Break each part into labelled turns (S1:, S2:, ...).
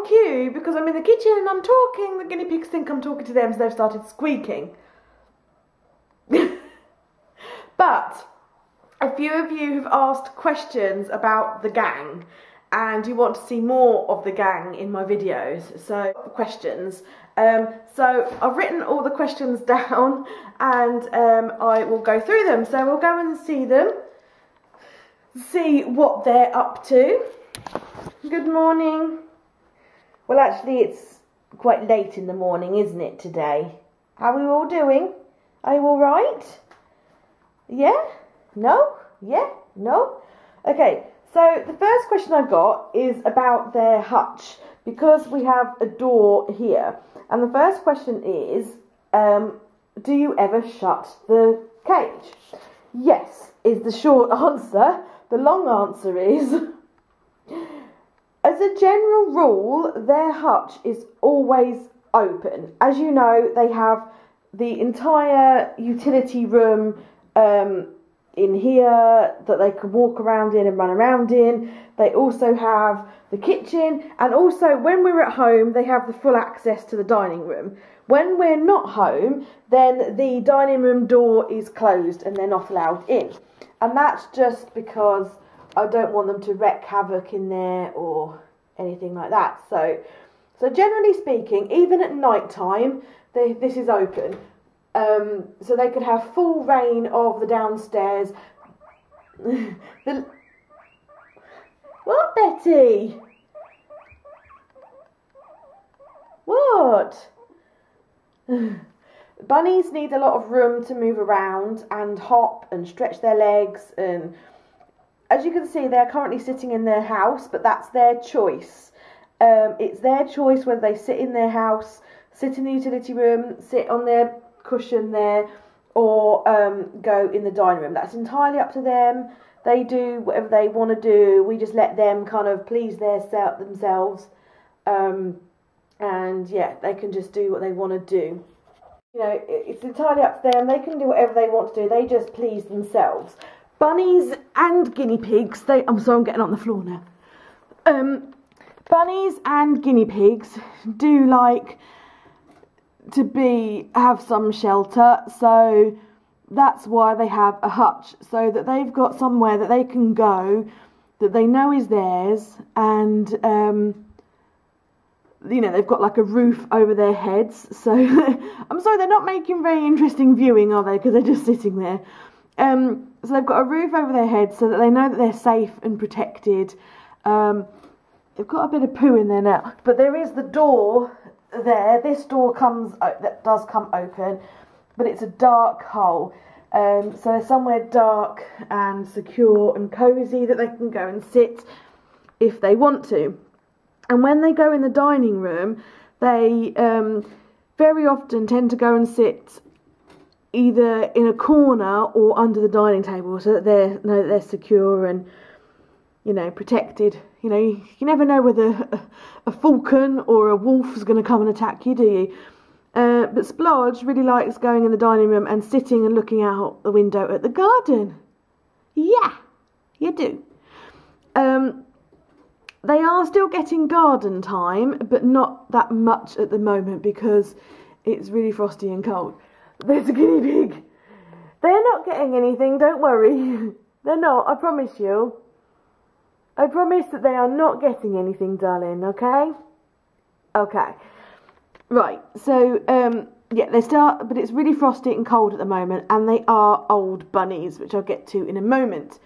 S1: on cue because I'm in the kitchen and I'm talking. The guinea pigs think I'm talking to them, so they've started squeaking. But a few of you have asked questions about the gang and you want to see more of the gang in my videos, so questions. So I've written all the questions down and I will go through them. So we'll go and see them, see what they're up to. Good morning. Well, actually it's quite late in the morning, isn't it, today? How are you all doing? Are you all right? Yeah? No? Yeah? No? Okay, so the first question I've got is about their hutch, because we have a door here. And the first question is, do you ever shut the cage? Yes, is the short answer. The long answer is, as a general rule, their hutch is always open. As you know, they have the entire utility room in here that they can walk around in and run around in. They also have the kitchen, and also when we're at home they have the full access to the dining room. When we're not home, then the dining room door is closed and they're not allowed in, and that's just because I don't want them to wreak havoc in there or anything like that. So generally speaking, even at night time, this is open. So they could have full reign of the downstairs. What, Betty? What? Bunnies need a lot of room to move around and hop and stretch their legs, and as you can see, they're currently sitting in their house, but that's their choice. It's their choice whether they sit in their house, sit in the utility room, sit on their cushion there, or go in the dining room. That's entirely up to them. They do whatever they want to do. We just let them kind of please themselves, and yeah, they can just do what they want to do. You know, it's entirely up to them. They can do whatever they want to do. They just please themselves. Bunnies and guinea pigs, I'm sorry, I'm getting on the floor now. Bunnies and guinea pigs do like to have some shelter, so that's why they have a hutch, so that they've got somewhere that they can go that they know is theirs, and you know, they've got like a roof over their heads. So I'm sorry, they're not making very interesting viewing, are they, because they're just sitting there. So they've got a roof over their heads so that they know that they're safe and protected. They've got a bit of poo in there now, but there is the door there. This door that does come open, but it's a dark hole. So there's somewhere dark and secure and cosy that they can go and sit if they want to. And when they go in the dining room, they very often tend to go and sit either in a corner or under the dining table, so that they're secure and, you know, protected. You know, you never know whether a falcon or a wolf is going to come and attack you, do you? But Splodge really likes going in the dining room and sitting and looking out the window at the garden. Yeah, you do. They are still getting garden time, but not that much at the moment because it's really frosty and cold. There's a guinea pig. They're not getting anything, don't worry. They're not, I promise you. I promise that they are not getting anything, darling, okay? Okay. Right, so, yeah, but it's really frosty and cold at the moment, and they are old bunnies, which I'll get to in a moment.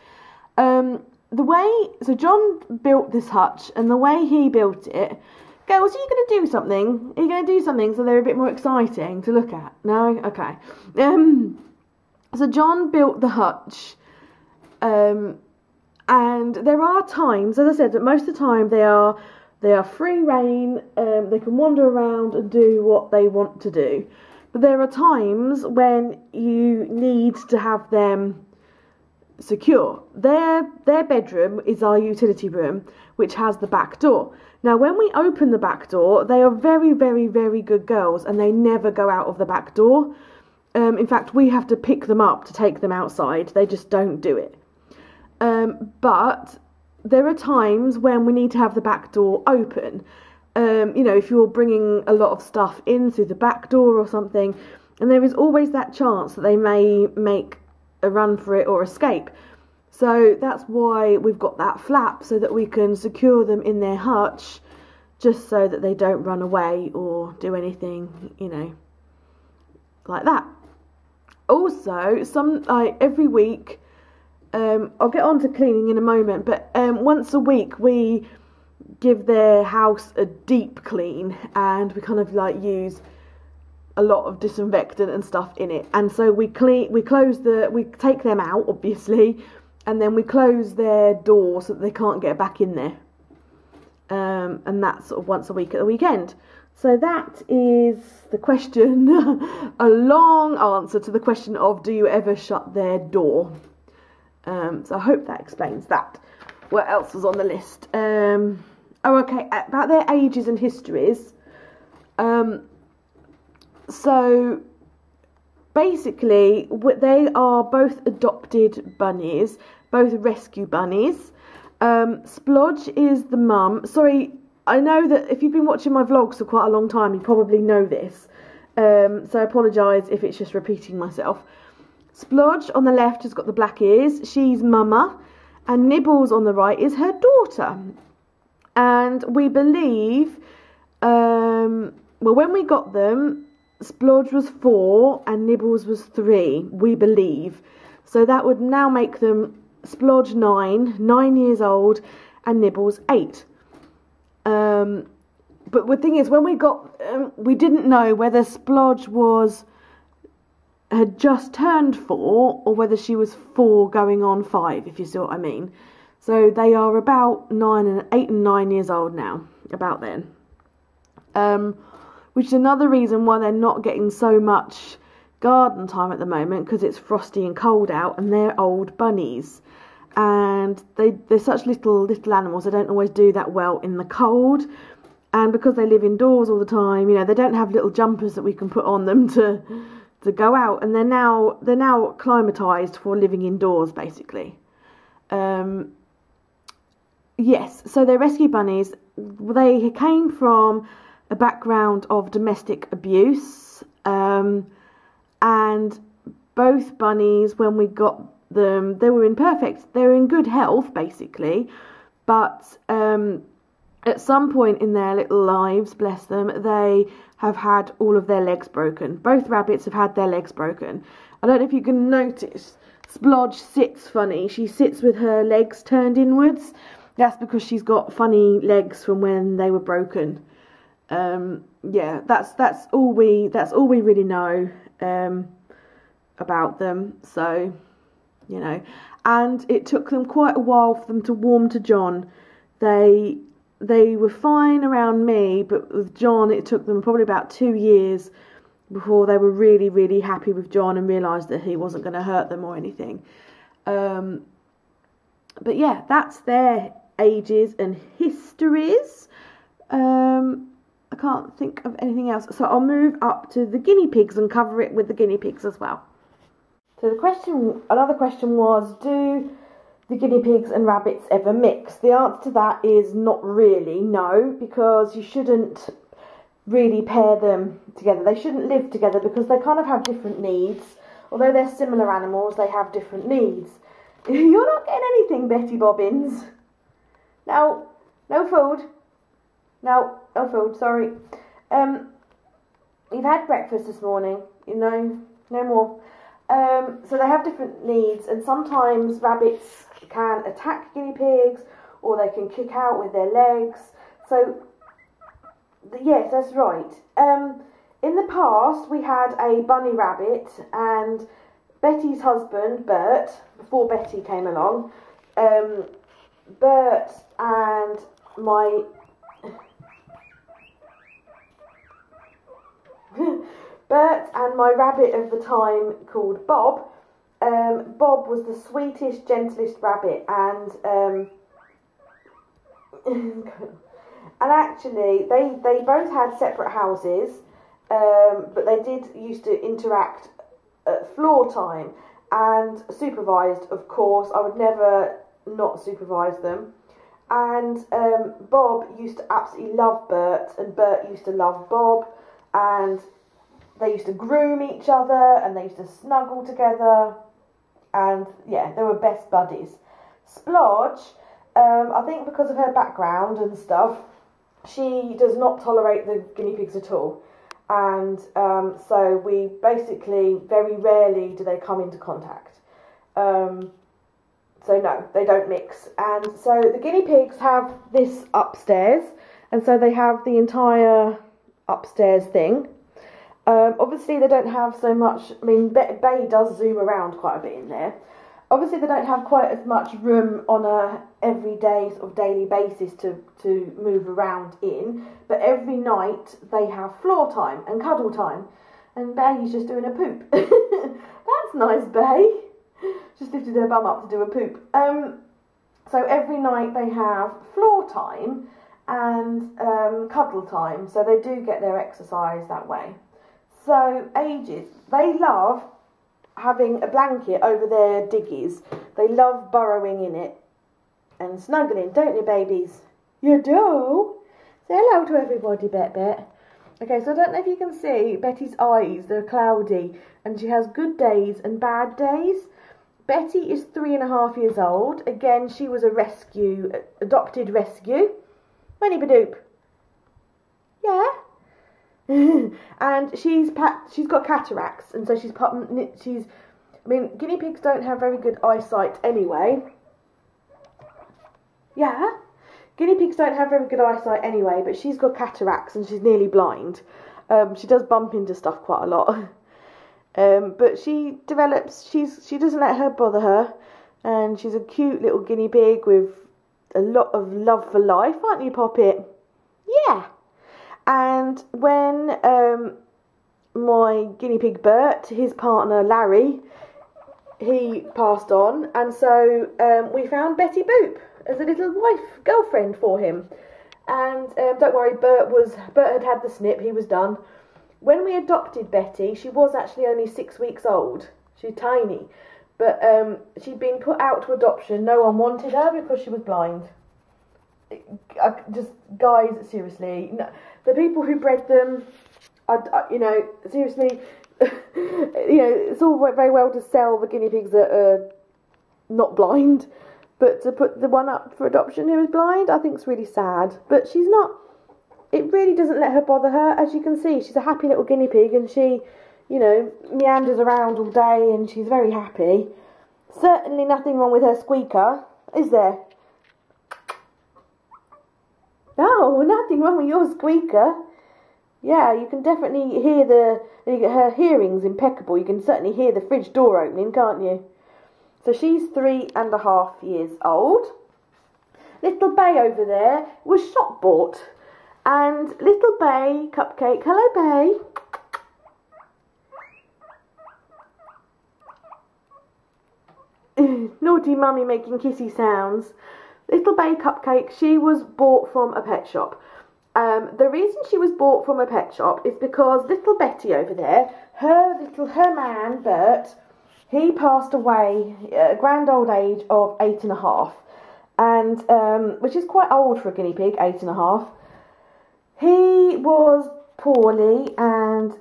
S1: So John built this hutch, and the way he built it, girls, are you going to do something? Are you going to do something so they're a bit more exciting to look at? No? Okay. So John built the hutch, and there are times, as I said, that most of the time they are free reign. They can wander around and do what they want to do. But there are times when you need to have them secure. Their bedroom is our utility room, which has the back door. Now, when we open the back door, they are very, very, very good girls, and they never go out of the back door. In fact, we have to pick them up to take them outside. They just don't do it. But there are times when we need to have the back door open. you know, if you're bringing a lot of stuff in through the back door or something, and there is always that chance that they may make a run for it or escape. So that's why we've got that flap, so that we can secure them in their hutch, just so that they don't run away or do anything, you know, like that. Also, every week, I'll get on to cleaning in a moment, but once a week we give their house a deep clean, and we kind of like use a lot of disinfectant and stuff in it. And so we take them out, obviously, and then we close their door so that they can't get back in there. And that's sort of once a week at the weekend. So that is the question, a long answer to the question of, do you ever shut their door? So I hope that explains that. What else was on the list? Oh, okay, about their ages and histories. So basically, they are both adopted bunnies, both rescue bunnies. Splodge is the mum. Sorry, I know that if you've been watching my vlogs for quite a long time, you probably know this. So I apologise if it's just repeating myself. Splodge on the left has got the black ears. She's mama. And Nibbles on the right is her daughter. And we believe, well, when we got them, Splodge was 4 and Nibbles was 3, we believe. So that would now make them Splodge 9 years old, and Nibbles 8. But the thing is, when we got, we didn't know whether Splodge had just turned 4 or whether she was 4 going on 5, if you see what I mean. So they are about 8 and 9 years old now, about then. Which is another reason why they're not getting so much garden time at the moment, because it's frosty and cold out, and they're old bunnies. And they're such little animals, they don't always do that well in the cold. And because they live indoors all the time, you know, they don't have little jumpers that we can put on them to go out. And they're now acclimatized for living indoors, basically. Yes, so they're rescue bunnies. They came from a background of domestic abuse, and both bunnies, when we got them, they were in good health, basically, but at some point in their little lives, bless them, they have had all of their legs broken. Both rabbits have had their legs broken. I don't know if you can notice, Splodge sits funny. She sits with her legs turned inwards. That's because she's got funny legs from when they were broken. Yeah, that's all we really know about them. So, you know, and it took them quite a while for them to warm to John. They were fine around me, but with John it took them probably about 2 years before they were really, really happy with John and realised that he wasn't going to hurt them or anything. But yeah, that's their ages and histories. I can't think of anything else, so I'll move up to the guinea pigs and cover it with the guinea pigs as well. So another question was, do the guinea pigs and rabbits ever mix? The answer to that is not really, no, because you shouldn't really pair them together. They shouldn't live together because they kind of have different needs. Although they're similar animals, they have different needs. You're not getting anything, Betty Bobbins. No food. No food, sorry. You've had breakfast this morning, you know, no more. So they have different needs, and sometimes rabbits can attack guinea pigs, or they can kick out with their legs. So, yes, that's right. In the past, we had a bunny rabbit, and Betty's husband, Bert, before Betty came along, Bert and my rabbit of the time called Bob. Bob was the sweetest, gentlest rabbit, and actually they both had separate houses, but they did used to interact at floor time, and supervised, of course. I would never not supervise them. And Bob used to absolutely love Bert, and Bert used to love Bob, and they used to groom each other, and they used to snuggle together, and yeah, they were best buddies. Splodge, I think because of her background and stuff, she does not tolerate the guinea pigs at all, and so we basically, very rarely do they come into contact. So no, they don't mix. And so the guinea pigs have this upstairs, and so they have the entire upstairs thing. Obviously they don't have so much, I mean, Bay does zoom around quite a bit in there. Obviously they don't have quite as much room on a everyday sort of daily basis to move around in, but every night they have floor time and cuddle time, and Bay's just doing a poop. That's nice, Bay. Just lifted her bum up to do a poop. So every night they have floor time and cuddle time, so they do get their exercise that way. So ages, they love having a blanket over their diggies. They love burrowing in it and snuggling, don't you, babies? You do? Say hello to everybody, Bet. Okay, so I don't know if you can see Betty's eyes, they're cloudy, and she has good days and bad days. Betty is 3.5 years old. Again, she was a adopted rescue. Winnie Badoop. Yeah. And she's got cataracts, and so I mean, guinea pigs don't have very good eyesight anyway. Yeah. Guinea pigs don't have very good eyesight anyway, but she's got cataracts and she's nearly blind. She does bump into stuff quite a lot. But she develops, she doesn't let her bother her, and she's a cute little guinea pig with a lot of love for life, aren't you, Poppet? Yeah. And when my guinea pig Bert, his partner Larry, he passed on, and so we found Betty Boop as a little girlfriend for him. And don't worry, Bert had the snip, he was done. When we adopted Betty, she was actually only 6 weeks old. She's tiny. But she'd been put out to adoption. No one wanted her because she was blind. Guys, seriously. No, the people who bred them, you know, seriously, you know, it's all very well to sell the guinea pigs that are not blind. But to put the one up for adoption who is blind, I think it's really sad. But she's not. It really doesn't let her bother her. As you can see, she's a happy little guinea pig, and she, you know, meanders around all day, and she's very happy. Certainly nothing wrong with her squeaker, is there? No, nothing wrong with your squeaker. Yeah, you can definitely hear her hearing's impeccable. You can certainly hear the fridge door opening, can't you? So she's 3.5 years old. Little Bay over there was shop bought. And little Bay, Cupcake, hello Bay. Naughty mummy making kissy sounds. Little Bay Cupcake, she was bought from a pet shop. The reason she was bought from a pet shop is because little Betty over there, her man, Bert, he passed away at a grand old age of 8.5. And, which is quite old for a guinea pig, 8.5. He was poorly, and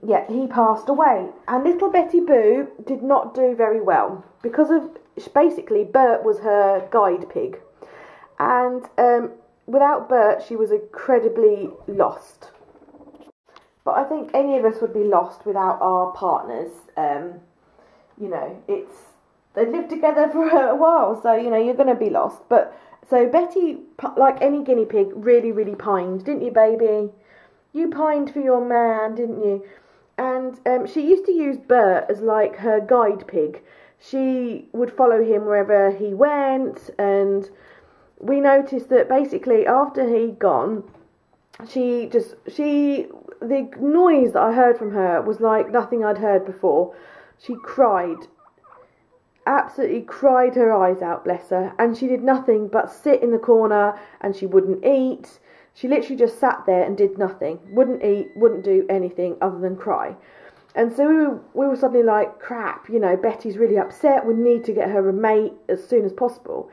S1: yeah, he passed away. And little Betty Boo did not do very well because of, basically, Bert was her guide pig, and without Bert, she was incredibly lost. But I think any of us would be lost without our partners. You know, they lived together for a while, so you know you're going to be lost. But so Betty, like any guinea pig, really, really pined, didn't you, baby? You pined for your man, didn't you? And she used to use Bert as like her guide pig. She would follow him wherever he went, and we noticed that basically after he'd gone, the noise that I heard from her was like nothing I'd heard before. She cried. Absolutely cried her eyes out, bless her, and she did nothing but sit in the corner, and she wouldn't eat. She literally just sat there and did nothing, wouldn't eat, wouldn't do anything other than cry. And so we were suddenly like, crap, you know, Betty's really upset, we need to get her a mate as soon as possible.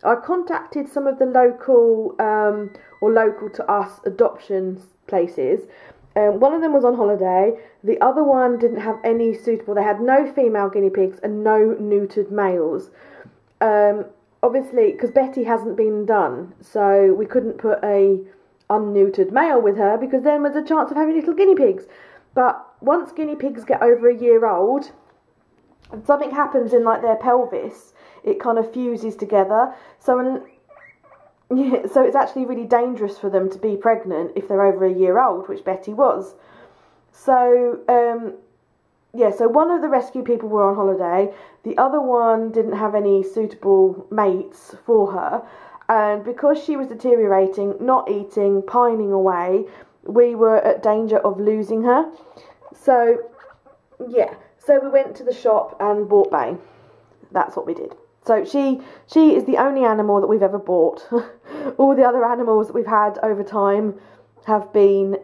S1: I contacted some of the local or local to us adoption places. One of them was on holiday. The other one didn't have any suitable. They had no female guinea pigs and no neutered males. Obviously, because Betty hasn't been done, so we couldn't put a unneutered male with her, because then there's a chance of having little guinea pigs. But once guinea pigs get over a year old, and something happens in like their pelvis, it kind of fuses together. So it's actually really dangerous for them to be pregnant if they're over a year old, which Betty was. So so one of the rescue people were on holiday. The other one didn't have any suitable mates for her. And because she was deteriorating, not eating, pining away, we were at danger of losing her. So, so we went to the shop and bought Bay. That's what we did. So she is the only animal that we've ever bought. All the other animals that we've had over time have been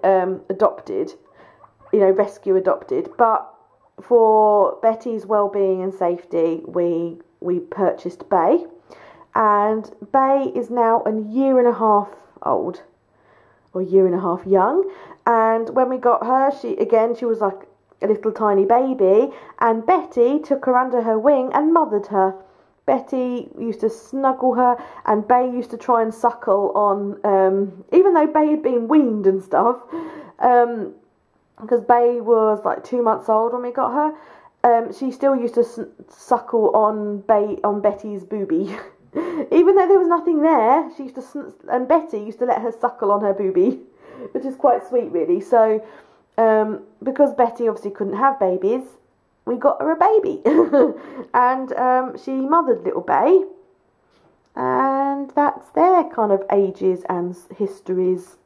S1: adopted, rescue adopted. But for Betty's well-being and safety, we purchased Bay. And Bay is now a year and a half old, or year and a half young. And when we got her, she was like a little tiny baby, and Betty took her under her wing and mothered her. Betty used to snuggle her, and Bay used to try and suckle on, even though Bay had been weaned and stuff, because Bay was like 2 months old when we got her. She still used to suckle on Betty's boobie. Even though there was nothing there, she used to, and Betty used to let her suckle on her boobie, which is quite sweet, really. So, because Betty obviously couldn't have babies, we got her a baby, and she mothered little Bay, and that's their kind of ages and histories.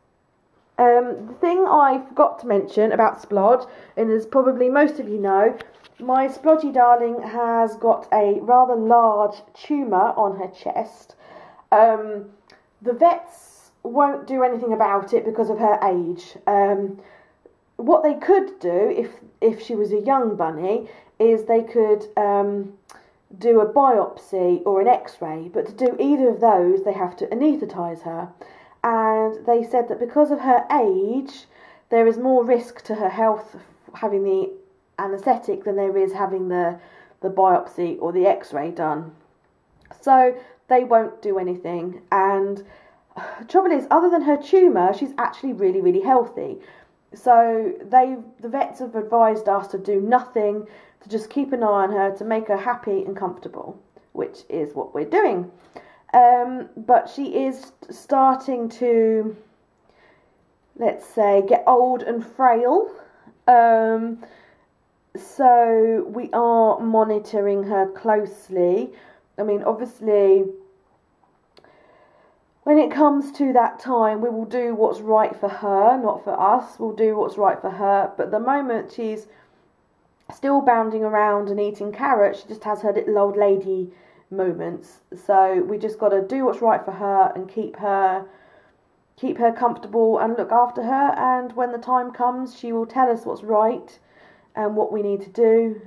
S1: The thing I forgot to mention about Splodge, and as probably most of you know, my Splodgy darling has got a rather large tumour on her chest. The vets won't do anything about it because of her age. What they could do, if she was a young bunny, is they could do a biopsy or an x-ray, but to do either of those they have to anaesthetise her. And they said that because of her age, there is more risk to her health having the anaesthetic than there is having the biopsy or the x-ray done. So they won't do anything. And the trouble is, other than her tumour, she's actually really, really healthy. So the vets have advised us to do nothing, to just keep an eye on her, to make her happy and comfortable, which is what we're doing. But she is starting to, let's say, get old and frail. So we are monitoring her closely. I mean, obviously, when it comes to that time, we will do what's right for her, not for us. We'll do what's right for her. But at the moment, she's still bounding around and eating carrots. She just has her little old lady moments. So we just got to do what's right for her and keep her comfortable and look after her. And when the time comes, she will tell us what's right and what we need to do.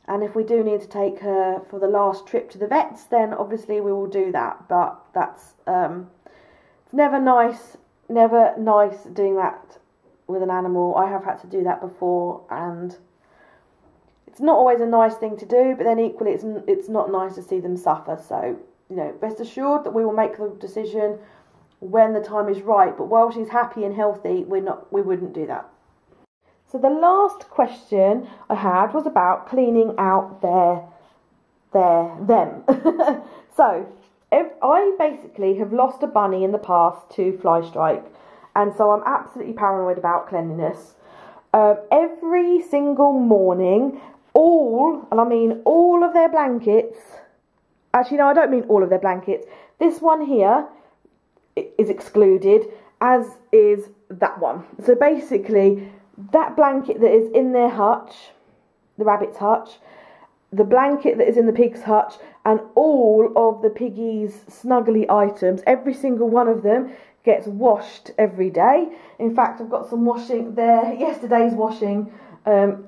S1: And if we do need to take her for the last trip to the vets, then obviously we will do that. But that's it's never nice doing that with an animal. I have had to do that before, and it's not always a nice thing to do. But then equally, it's not nice to see them suffer. So rest assured that we will make the decision when the time is right. But while she's happy and healthy, we wouldn't do that. So the last question I had was about cleaning out them. So I basically have lost a bunny in the past to fly strike, and so I'm absolutely paranoid about cleanliness. Every single morning, all of their blankets, actually no, I don't mean all of their blankets, this one here is excluded, as is that one. So basically, that blanket that is in their hutch, the rabbit's hutch, the blanket that is in the pig's hutch, and all of the piggy's snuggly items, every single one of them gets washed every day. In fact, I've got some washing there. Yesterday's washing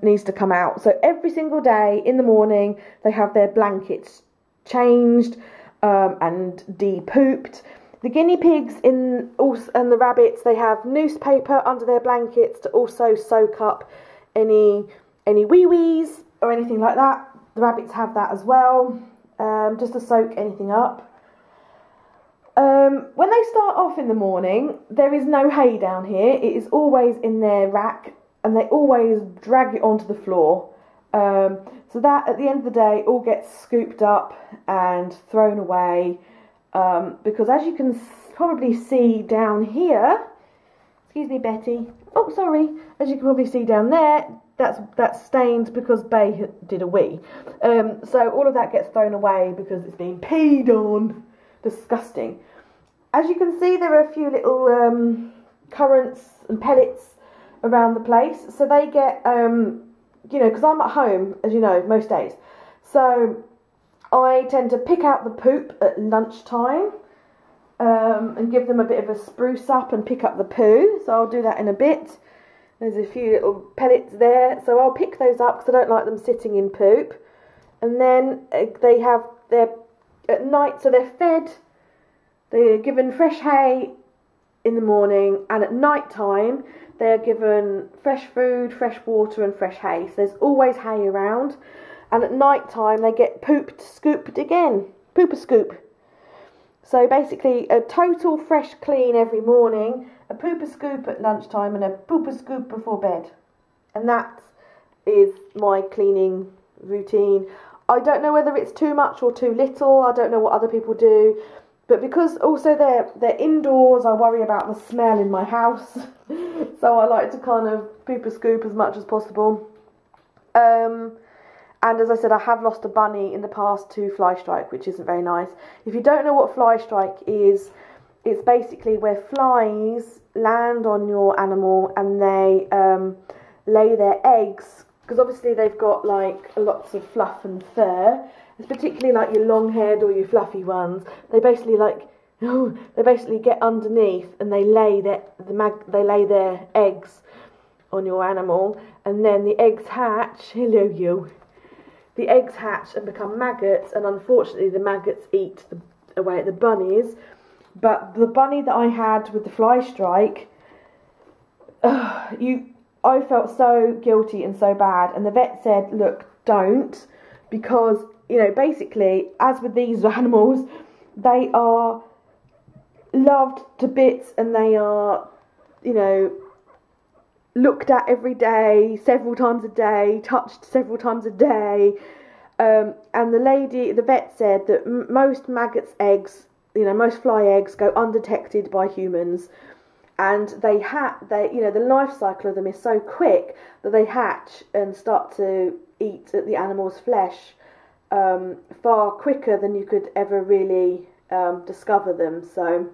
S1: needs to come out. So every single day in the morning, they have their blankets changed and de-pooped. The guinea pigs and the rabbits, they have newspaper under their blankets to also soak up any wee-wees or anything like that. The rabbits have that as well, just to soak anything up. When they start off in the morning, there is no hay down here. It is always in their rack, and they always drag it onto the floor. So that, at the end of the day, all gets scooped up and thrown away. Because as you can probably see down here, excuse me, Betty. Oh, sorry. As you can probably see down there, that's stained because Bay did a wee. So all of that gets thrown away because it's been peed on. Disgusting. As you can see, there are a few little currants and pellets around the place. So they get, you know, because I'm at home, as you know, most days. So I tend to pick out the poop at lunchtime and give them a bit of a spruce up and pick up the poo. So I'll do that in a bit. There's a few little pellets there. So I'll pick those up because I don't like them sitting in poop. And then they have their, at night, so they're fed, they're given fresh hay in the morning, and at night time they're given fresh food, fresh water and fresh hay. So there's always hay around. And at night time they get scooped again. Poop-a-scoop. So basically a total fresh clean every morning, a poop-a-scoop at lunchtime and a poop-a-scoop before bed. And that is my cleaning routine. I don't know whether it's too much or too little. I don't know what other people do. But because also they're indoors, I worry about the smell in my house. So I like to kind of poop-a-scoop as much as possible. And as I said, I have lost a bunny in the past to fly strike, which isn't very nice. If you don't know what fly strike is, it's basically where flies land on your animal and they lay their eggs. Because obviously they've got like lots of fluff and fur. It's particularly like your long-haired or your fluffy ones. They basically get underneath and they lay their eggs on your animal, and then the eggs hatch. Hello, you. The eggs hatch and become maggots, and unfortunately the maggots eat away at the bunnies. But the bunny that I had with the fly strike, I felt so guilty and so bad, and the vet said, look, don't, because, you know, basically, as with these animals, they are loved to bits, and they are, you know, looked at every day, several times a day, touched several times a day, and the vet said that most maggots' eggs, you know, most fly eggs go undetected by humans, and the life cycle of them is so quick that they hatch and start to eat at the animal's flesh far quicker than you could ever really discover them. So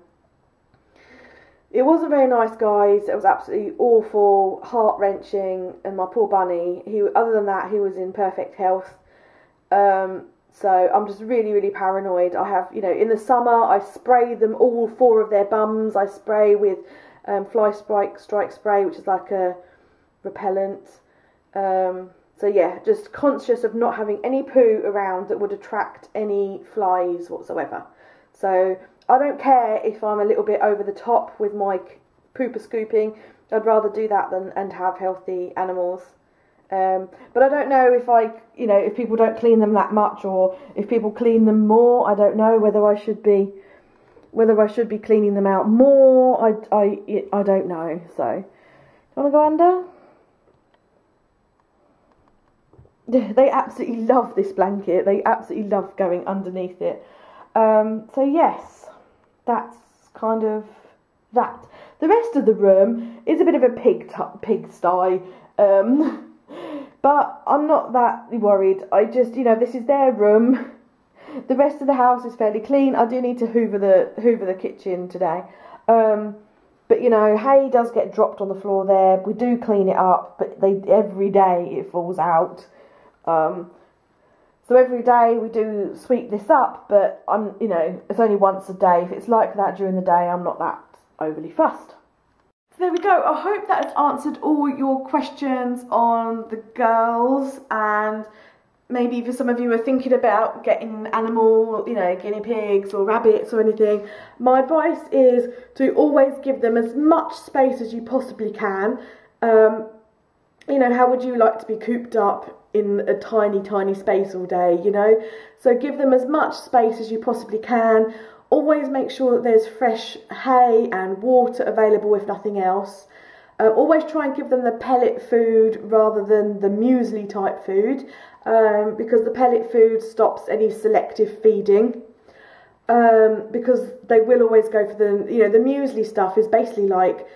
S1: it wasn't very nice, guys. It was absolutely awful, heart-wrenching, and my poor bunny, other than that, he was in perfect health. So I'm just really, really paranoid. I have, you know, in the summer, I spray them, all 4 of their bums. I spray with fly strike spray, which is like a repellent. So yeah, just conscious of not having any poo around that would attract any flies whatsoever. So I don't care if I'm a little bit over the top with my pooper scooping. I'd rather do that and have healthy animals. But I don't know if people don't clean them that much, or if people clean them more. I don't know whether I should be cleaning them out more. I don't know. So, do you want to go under? They absolutely love this blanket. They absolutely love going underneath it. So yes, that's kind of that. The rest of the room is a bit of a pigsty. But I'm not that worried. I just, this is their room. The rest of the house is fairly clean. I do need to hoover the kitchen today. But hay does get dropped on the floor there. We do clean it up, but every day it falls out. So every day we do sweep this up, but it's only once a day. If it's like that during the day, I'm not that overly fussed. So there we go. I hope that has answered all your questions on the girls and maybe for some of you are thinking about getting animal, you know, guinea pigs or rabbits or anything, my advice is to always give them as much space as you possibly can. You know, how would you like to be cooped up in a tiny, tiny space all day, you know? So give them as much space as you possibly can. Always make sure that there's fresh hay and water available, if nothing else. Always try and give them the pellet food rather than the muesli type food, because the pellet food stops any selective feeding. Because they will always go for the, you know, the muesli stuff is basically like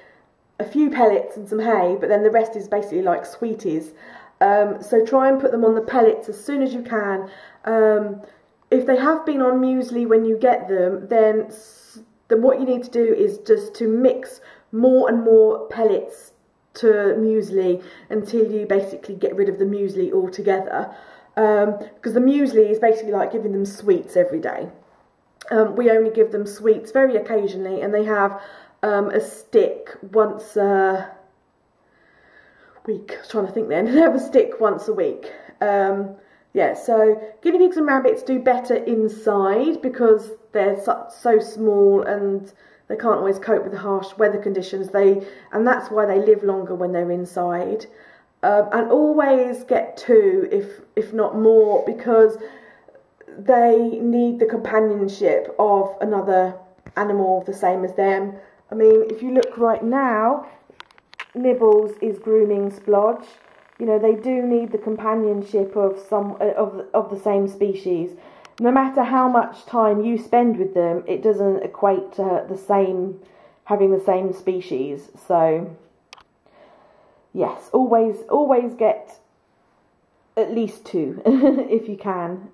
S1: a few pellets and some hay, but then the rest is basically like sweeties. So try and put them on the pellets as soon as you can. If they have been on muesli when you get them, then what you need to do is just to mix more and more pellets to muesli until you basically get rid of the muesli altogether. Because the muesli is basically like giving them sweets every day. We only give them sweets very occasionally, and they have a stick once a week. I was trying to think then. They have a stick once a week. Yeah, so guinea pigs and rabbits do better inside because they're so small and they can't always cope with the harsh weather conditions. And that's why they live longer when they're inside. And always get 2, if not more, because they need the companionship of another animal the same as them. I mean, if you look right now, Nibbles is grooming Splodge. You know, they do need the companionship of some of the same species. No matter how much time you spend with them, it doesn't equate to having the same species. So yes, always get at least 2 if you can.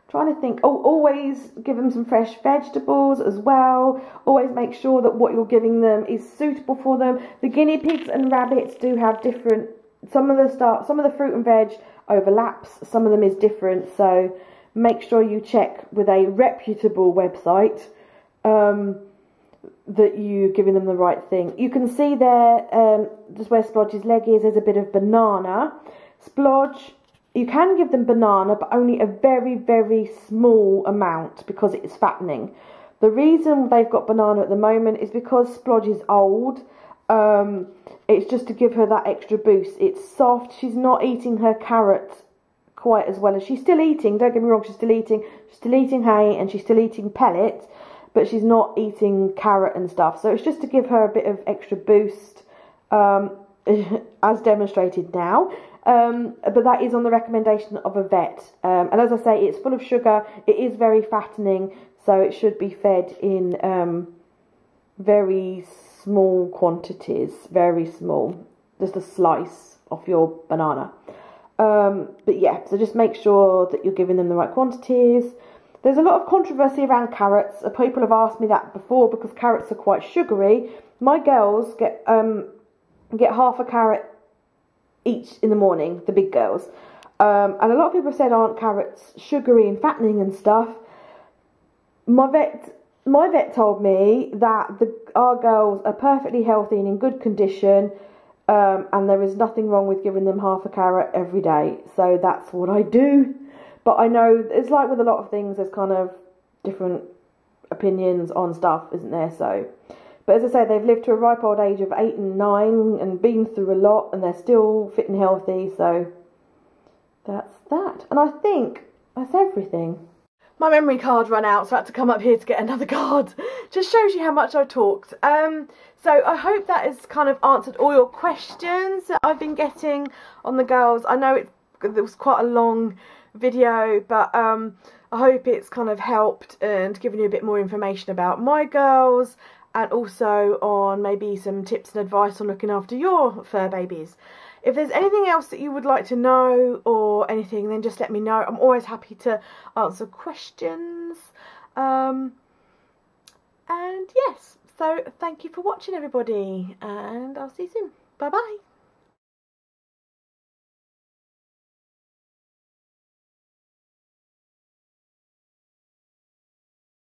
S1: Trying to think. Oh, always give them some fresh vegetables as well. Always make sure that what you're giving them is suitable for them. The guinea pigs and rabbits do have different. Some of the fruit and veg overlaps. Some of them is different. So make sure you check with a reputable website that you're giving them the right thing. You can see there, just where Splodge's leg is, there's a bit of banana. Splodge, you can give them banana, but only a very, very small amount because it's fattening. The reason they've got banana at the moment is because Splodge is old. It's just to give her that extra boost. It's soft. She's not eating her carrot quite as well as she's still eating. Don't get me wrong, she's still eating hay and she's still eating pellets, but she's not eating carrot and stuff. So it's just to give her a bit of extra boost, as demonstrated now. But that is on the recommendation of a vet. And as I say, it's full of sugar. It is very fattening, so it should be fed in very small quantities. Very small. Just a slice of your banana. But yeah, so just make sure that you're giving them the right quantities. There's a lot of controversy around carrots. People have asked me that before because carrots are quite sugary. My girls get half a carrot each in the morning, the big girls. And a lot of people have said, aren't carrots sugary and fattening and stuff? My vet told me that our girls are perfectly healthy and in good condition, and there is nothing wrong with giving them half a carrot every day. So that's what I do. But I know it's like with a lot of things, there's kind of different opinions on stuff, isn't there? So, but as I say, they've lived to a ripe old age of 8 and 9 and been through a lot, and they're still fit and healthy. So that's that. And I think that's everything. My memory card ran out, so I had to come up here to get another card. Just shows you how much I talked. So I hope that has kind of answered all your questions that I've been getting on the girls. I know it was quite a long video, but I hope it's kind of helped and given you a bit more information about my girls, and also on maybe some tips and advice on looking after your fur babies. If there's anything else that you would like to know or anything, then just let me know. I'm always happy to answer questions. And yes, so thank you for watching, everybody, and I'll see you soon. Bye bye.